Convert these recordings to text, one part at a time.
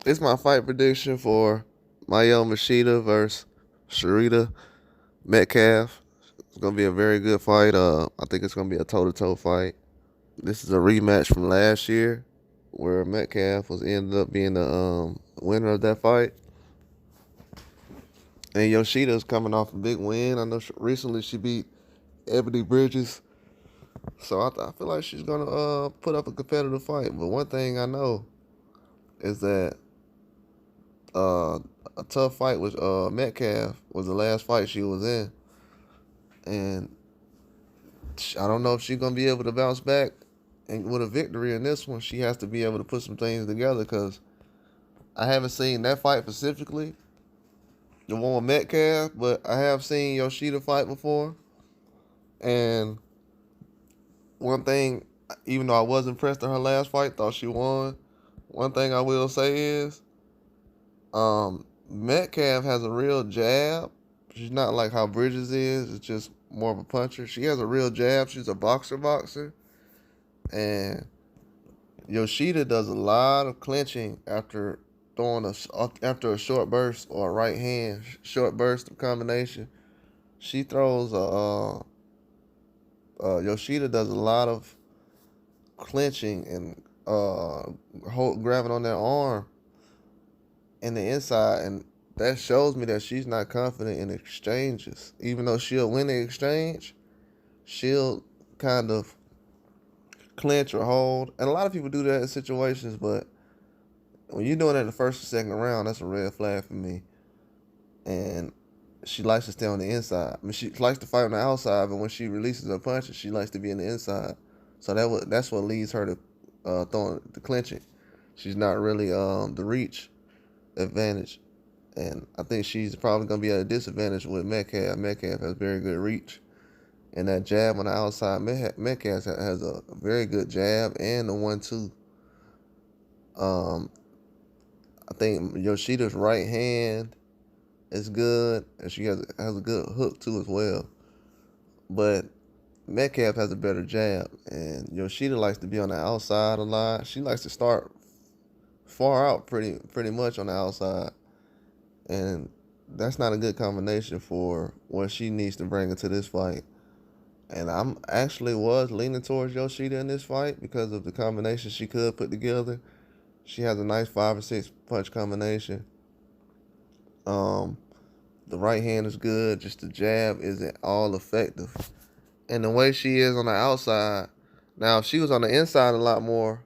It's my fight prediction for Miyo Yoshida versus Shurretta Metcalf. It's gonna be a very good fight. I think it's gonna be a toe-to-toe fight. This is a rematch from last year, where Metcalf was ended up being the winner of that fight, and Yoshida's coming off a big win. I know recently she beat Ebony Bridges, so I feel like she's gonna put up a competitive fight. But one thing I know is that uh, a tough fight with Metcalf was the last fight she was in, and I don't know if she's gonna be able to bounce back and with a victory in this one. She has to be able to put some things together because I haven't seen that fight specifically, the one with Metcalf, but I have seen Yoshida fight before. And one thing, even though I was impressed in her last fight, thought she won. One thing I will say is, Metcalf has a real jab. She's not like how Bridges is. It's just more of a puncher. She has a real jab. She's a boxer, and Yoshida does a lot of clinching after after a short burst or a right hand short burst combination. She throws a Yoshida does a lot of clinching and grabbing on that arm in the inside, and that shows me that she's not confident in exchanges. Even though she'll win the exchange, she'll kind of clinch or hold. And a lot of people do that in situations, but when you're doing it in the first or second round, that's a red flag for me. And she likes to stay on the inside. I mean, she likes to fight on the outside, but when she releases her punches, she likes to be in the inside. So that's what leads her to throwing the clinching. She's not really the reach advantage, and I think she's probably gonna be at a disadvantage with Metcalf. Metcalf has very good reach, and that jab on the outside, Metcalf has a very good jab and a 1-2. Um, I think Yoshida's right hand is good, and she has a good hook too as well. But Metcalf has a better jab, and Yoshida likes to be on the outside a lot. She likes to start far out pretty much on the outside, and that's not a good combination for what she needs to bring into this fight. And I'm actually was leaning towards Yoshida in this fight because of the combination she could put together. She has a nice 5 or 6 punch combination. Um, the right hand is good, just the jab isn't all effective. And the way she is on the outside, now if she was on the inside a lot more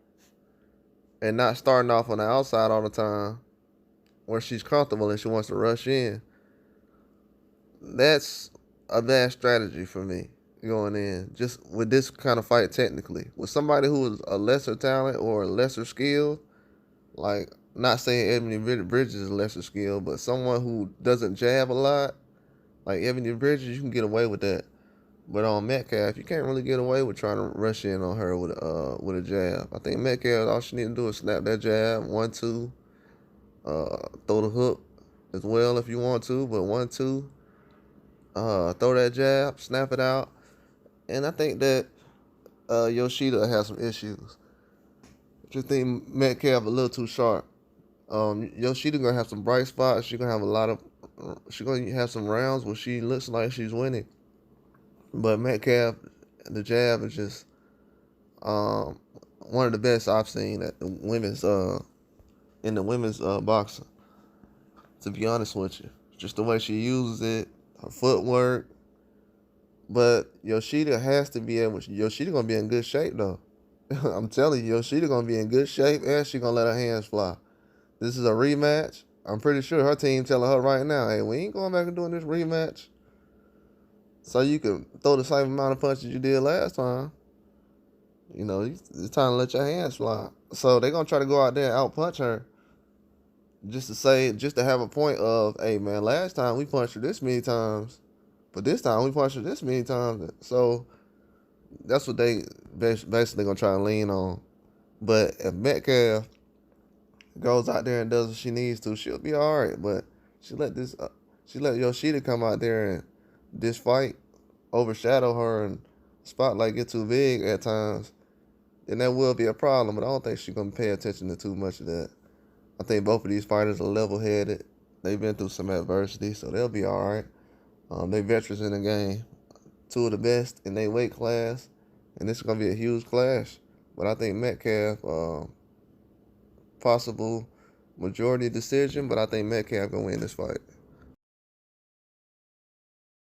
and not starting off on the outside all the time, where she's comfortable and she wants to rush in, that's a bad strategy for me going in. Just with this kind of fight, technically, with somebody who is a lesser talent or a lesser skill, like not saying Ebony Bridges is lesser skill, but someone who doesn't jab a lot, like Ebony Bridges, you can get away with that. But on Metcalf, you can't really get away with trying to rush in on her with a jab. I think Metcalf, all she need to do is snap that jab, 1-2, throw the hook as well if you want to, but 1-2, throw that jab, snap it out, and I think that Yoshida has some issues. Just think Metcalf a little too sharp. Yoshida gonna have some bright spots. She gonna have a lot of. She gonna have some rounds where she looks like she's winning. But Metcalf, the jab is just one of the best I've seen at the women's in the women's boxing. To be honest with you, just the way she uses it, her footwork. But Yoshida has to be able. Yoshida gonna be in good shape though. I'm telling you, Yoshida gonna be in good shape, and she gonna let her hands fly. This is a rematch. I'm pretty sure her team telling her right now, "Hey, we ain't going back and doing this rematch, so you can throw the same amount of punches you did last time. You know, it's time to let your hands fly." So they're gonna try to go out there and outpunch her, just to have a point of, "Hey, man, last time we punched her this many times, but this time we punched her this many times." So that's what they basically gonna try to lean on. But if Metcalf goes out there and does what she needs to, she'll be all right. But she let Yoshida come out there and this fight overshadow her and spotlight get too big at times, then that will be a problem. But I don't think she's gonna pay attention to too much of that. I think both of these fighters are level-headed. They've been through some adversity, so they'll be all right. They veterans in the game, two of the best in their weight class, and this is gonna be a huge clash. But I think Metcalf, possible majority decision, but I think Metcalf gonna win this fight.